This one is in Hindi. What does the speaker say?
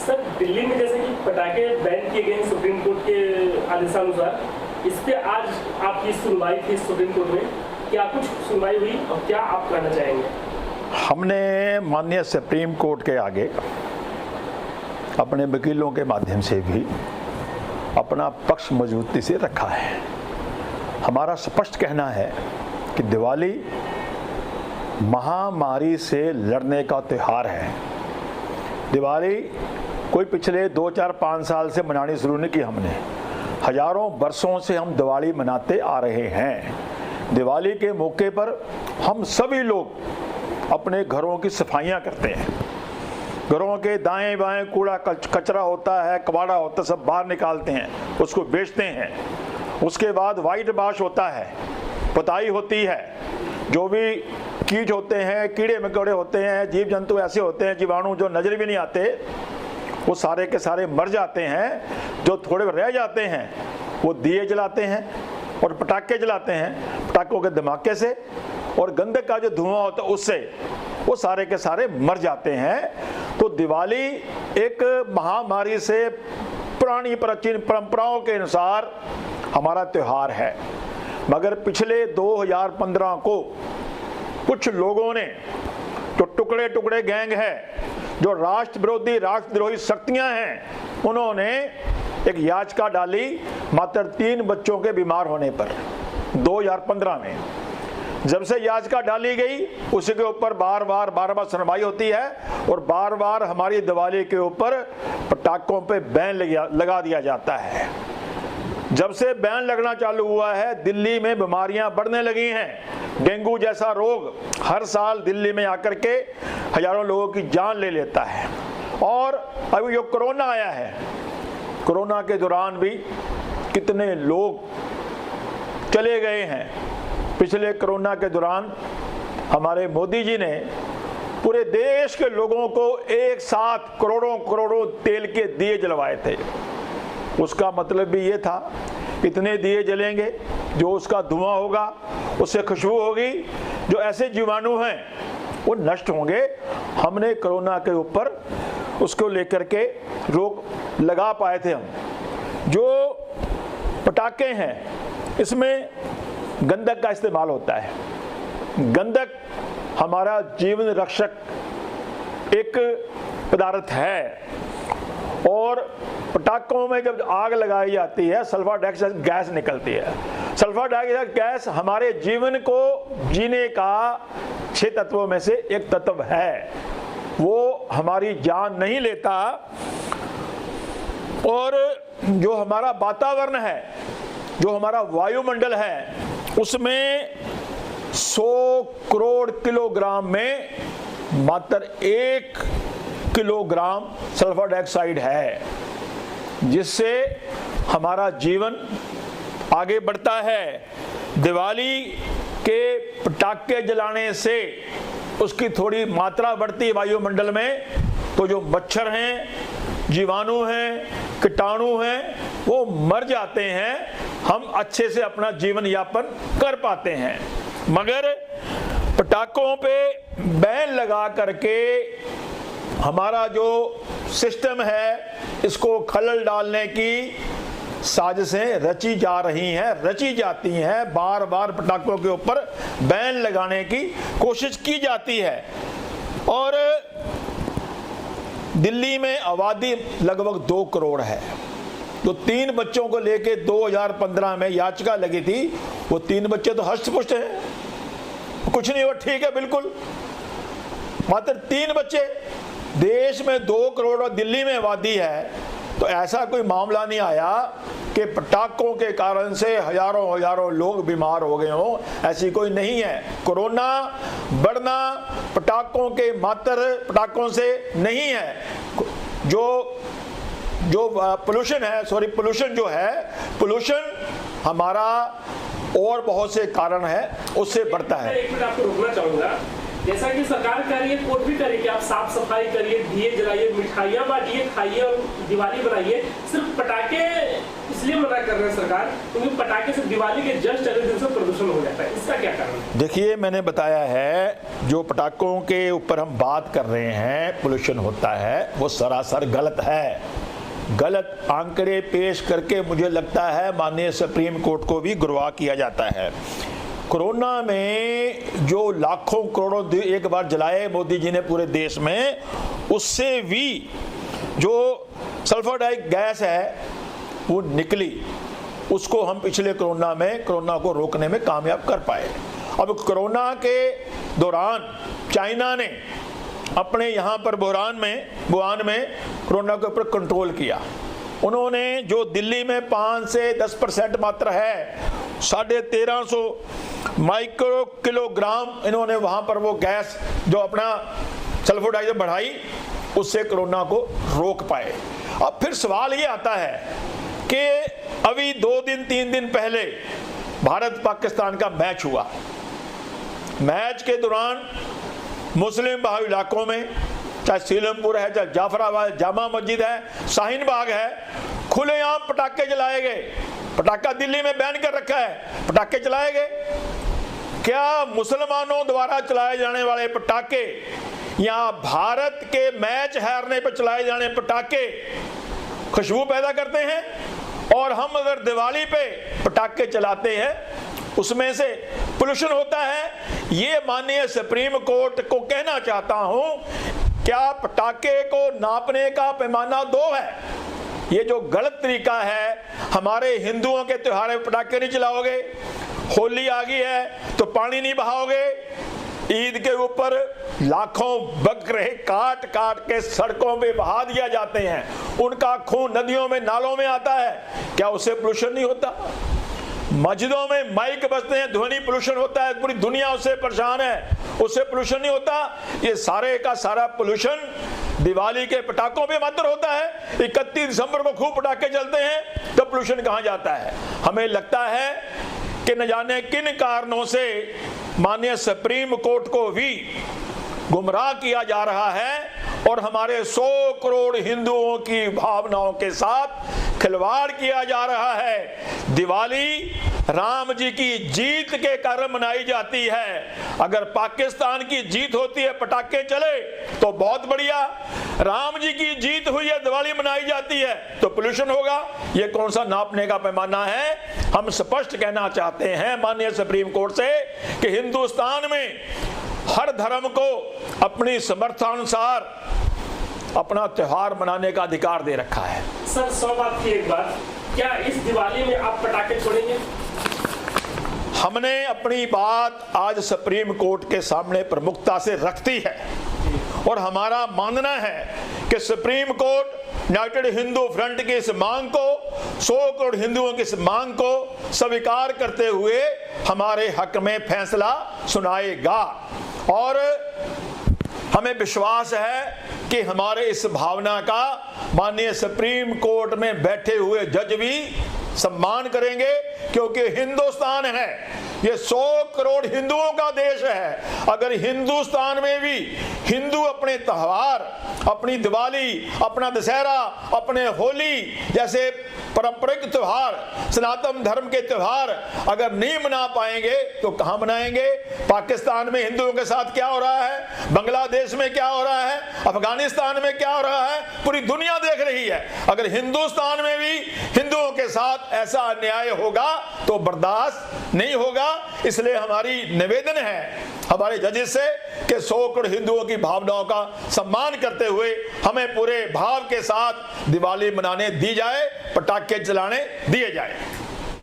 सर, दिल्ली में जैसे कि पटाखे बैन किए गए सुप्रीम कोर्ट के आदेशानुसार, इस पे आज आपकी सुनवाई थी सुप्रीम कोर्ट में, क्या कुछ सुनवाई हुई और क्या आप कहना चाहेंगे? हमने माननीय सुप्रीम कोर्ट के आगे अपने वकीलों के माध्यम से भी अपना पक्ष मजबूती से रखा है। हमारा स्पष्ट कहना है कि दिवाली महामारी से लड़ने का त्यौहार है। दिवाली कोई पिछले 2, 4, 5 साल से मनानी शुरू नहीं की हमने, हजारों वर्षों से हम दिवाली मनाते आ रहे हैं। दिवाली के मौके पर हम सभी लोग अपने घरों की सफाइयां करते हैं। घरों के दाएं बाएं कूड़ा कचरा होता है, कबाड़ा होता है, सब बाहर निकालते हैं, उसको बेचते हैं। उसके बाद वाइट वॉश होता है, पुताई होती है। जो भी कीट होते हैं, कीड़े मकोड़े होते हैं, जीव जंतु ऐसे होते हैं, जीवाणु जो नजर भी नहीं आते, वो सारे के सारे मर जाते हैं। जो थोड़े रह जाते हैं वो दिए जलाते हैं और पटाखे जलाते हैं। पटाखों के धमाके से और गंधक का जो धुआं होता है उससे वो सारे के सारे मर जाते हैं। तो दिवाली एक महामारी से पुरानी प्राचीन परंपराओं के अनुसार हमारा त्यौहार है। मगर पिछले 2015 को कुछ लोगों ने, जो टुकड़े टुकड़े गैंग है, जो राष्ट्र विरोधी राष्ट्रद्रोही शक्तियां हैं, उन्होंने एक याचिका डाली मात्र 3 बच्चों के बीमार होने पर 2015 में। जब से याचिका डाली गई उसी के ऊपर बार बार सुनवाई होती है और बार बार हमारी दिवाली के ऊपर पटाखों पे बैन लगा दिया जाता है। जब से बैन लगना चालू हुआ है, दिल्ली में बीमारियां बढ़ने लगी हैं। डेंगू जैसा रोग हर साल दिल्ली में आकर के हजारों लोगों की जान ले लेता है। और अभी जो कोरोना आया है, कोरोना के दौरान भी कितने लोग चले गए हैं। पिछले कोरोना के दौरान हमारे मोदी जी ने पूरे देश के लोगों को एक साथ करोड़ों करोड़ों तेल के दिए जलवाए थे। उसका मतलब भी ये था, इतने दिए जलेंगे, जो उसका धुआं होगा उससे खुशबू होगी, जो ऐसे जीवाणु हैं वो नष्ट होंगे। हमने कोरोना के ऊपर उसको लेकर के रोक लगा पाए थे हम। जो पटाखे हैं इसमें गंधक का इस्तेमाल होता है। गंधक हमारा जीवन रक्षक एक पदार्थ है और पटाखों में जब आग लगाई जाती है सल्फर डाइऑक्साइड गैस निकलती है। सल्फर डाइऑक्साइड गैस हमारे जीवन को जीने का 6 तत्वों में से एक तत्व है। वो हमारी जान नहीं लेता और जो हमारा वातावरण है, जो हमारा वायुमंडल है, उसमें 100 करोड़ किलोग्राम में मात्र 1 किलोग्राम सल्फर डाइऑक्साइड है, जिससे हमारा जीवन आगे बढ़ता है। दिवाली के पटाखे जलाने से उसकी थोड़ी मात्रा बढ़ती है वायुमंडल में, तो जो मच्छर हैं, जीवाणु हैं, कीटाणु हैं, वो मर जाते हैं। हम अच्छे से अपना जीवन यापन कर पाते हैं। मगर पटाखों पे बैन लगा करके हमारा जो सिस्टम है इसको खलल डालने की साजिशें रची जा रही हैं, रची जाती हैं। बार बार पटाखों के ऊपर बैन लगाने की कोशिश की जाती है। और दिल्ली में आबादी लगभग 2 करोड़ है। जो 3 बच्चों को लेके 2015 में याचिका लगी थी, वो 3 बच्चे तो हष्ट-पुष्ट हैं, कुछ नहीं हुआ, ठीक है बिल्कुल। मात्र 3 बच्चे, देश में 2 करोड़ और दिल्ली में आबादी है, तो ऐसा कोई मामला नहीं आया कि पटाखों के कारण से हजारों लोग बीमार हो गए हों। ऐसी कोई नहीं है। कोरोना बढ़ना पटाखों के मात्र पटाखों से नहीं है। जो पोल्यूशन है, पोल्यूशन जो है, पोल्यूशन हमारा और बहुत से कारण है, उससे बढ़ता है। एक मिनट आपको रोकना चाहूंगा। जैसा कि सरकार कह रही है, कोर्ट भी कह रही है कि आप साफ सफाई करिए, दिए जलाइए, मिठाइयाँ बांटिए, खाइए और दिवाली बनाइए। सिर्फ पटाखे इसलिए मना कर रहे हैं सरकार क्योंकि पटाखे से दिवाली के जस्ट अगले दिन से प्रदूषण हो जाता है। इसका क्या कारण है? देखिए, मैंने बताया है जो पटाखों के ऊपर हम बात कर रहे हैं पोल्यूशन होता है, वो सरासर गलत है। गलत आंकड़े पेश करके मुझे लगता है माननीय सुप्रीम कोर्ट को भी गुमराह किया जाता है। कोरोना में जो लाखों करोड़ों एक बार जलाए मोदी जी ने पूरे देश में, उससे भी जो सल्फर डाइऑक्साइड गैस है वो निकली, उसको हम पिछले कोरोना को रोकने में कामयाब कर पाए। अब कोरोना के दौरान चाइना ने अपने यहाँ पर वुहान में कोरोना के ऊपर कंट्रोल किया। उन्होंने जो दिल्ली में 5 से 10% मात्रा है, 1350 माइक्रो किलोग्राम इन्होंने वहाँ पर वो गैस जो अपना सल्फर डाइऑक्साइड बढ़ाई, उससे कोरोना को रोक पाए। अब फिर सवाल ये आता है कि अभी 2-3 दिन पहले भारत पाकिस्तान का मैच हुआ। मैच के दौरान मुस्लिम बहुल इलाकों में, चाहे सीलमपुर है, चाहे जाफराबाद, जामा मस्जिद है, शाहीन बाग है, खुलेआम पटाखे जलाए गए। पटाखा दिल्ली में बैन कर रखा है, पटाखे चलाए गए। क्या मुसलमानों द्वारा चलाए जाने वाले पटाखे या भारत के मैच हारने पर चलाए जाने पटाखे खुशबू पैदा करते हैं? और हम अगर दिवाली पे पटाखे चलाते हैं उसमें से पोल्यूशन होता है। ये माननीय सुप्रीम कोर्ट को कहना चाहता हूं, क्या पटाखे को नापने का पैमाना 2 है? ये जो गलत तरीका है, हमारे हिंदुओं के त्योहार में पटाखे नहीं चलाओगे, होली आ गई है तो पानी नहीं बहाओगे, ईद के ऊपर लाखों बकरे काट काट के सड़कों पे बहा दिया जाते हैं, उनका खून नदियों में नालों में आता है, क्या उससे पोल्यूशन नहीं होता? मस्जिदों में माइक बजते हैं, ध्वनि पोल्यूशन होता है, पूरी दुनिया उससे परेशान है, उससे पोल्यूशन नहीं होता? ये सारे का सारा पोल्यूशन दिवाली के पटाखों पे मात्र होता है। 31 दिसंबर को खूब पटाखे जलते हैं तो पोल्यूशन कहां जाता है? हमें लगता है कि न जाने किन कारणों से माननीय सुप्रीम कोर्ट को भी गुमराह किया जा रहा है और हमारे 100 करोड़ हिंदुओं की भावनाओं के साथ खिलवाड़ किया जा रहा है। दिवाली राम जी की जीत के कारण मनाई जाती है। अगर पाकिस्तान की जीत होती है, पटाखे चले तो बहुत बढ़िया। राम जी की जीत हुई है, दिवाली मनाई जाती है तो पोल्यूशन होगा। ये कौन सा नापने का पैमाना है? हम स्पष्ट कहना चाहते हैं माननीय सुप्रीम कोर्ट से कि हिंदुस्तान में हर धर्म को अपनी समर्थानुसार अपना त्योहार मनाने का अधिकार दे रखा है। सर, 100 बात की एक बात, क्या इस दिवाली में आप पटाखे छोड़ेंगे? हमने अपनी बात आज सुप्रीम कोर्ट के सामने प्रमुखता से रखती है और हमारा मानना है कि supreme court United Hindu front की इस मांग को, 100 करोड़ हिंदुओं की इस मांग को स्वीकार करते हुए हमारे हक में फैसला सुनाएगा। और हमें विश्वास है कि हमारे इस भावना का माननीय सुप्रीम कोर्ट में बैठे हुए जज भी सम्मान करेंगे, क्योंकि हिंदुस्तान है, ये 100 करोड़ हिंदुओं का देश है। अगर हिंदुस्तान में भी हिंदू अपने त्योहार, अपनी दिवाली, अपना दशहरा, अपने होली जैसे पारंपरिक त्योहार, सनातन धर्म के त्योहार अगर नहीं मना पाएंगे तो कहां मनाएंगे? पाकिस्तान में हिंदुओं के साथ क्या हो रहा है, बांग्लादेश में क्या हो रहा है, अफगानिस्तान में क्या हो रहा है, पूरी दुनिया देख रही है। अगर हिंदुस्तान में भी हिंदुओं के साथ ऐसा अन्याय होगा तो बर्दाश्त नहीं होगा। इसलिए हमारी निवेदन है हमारे जजेस से कि 100 करोड़ हिंदुओं की भावनाओं का सम्मान करते हुए हमें पूरे भाव के साथ दिवाली मनाने दी जाए, पटाखे चलाने दिए जाए।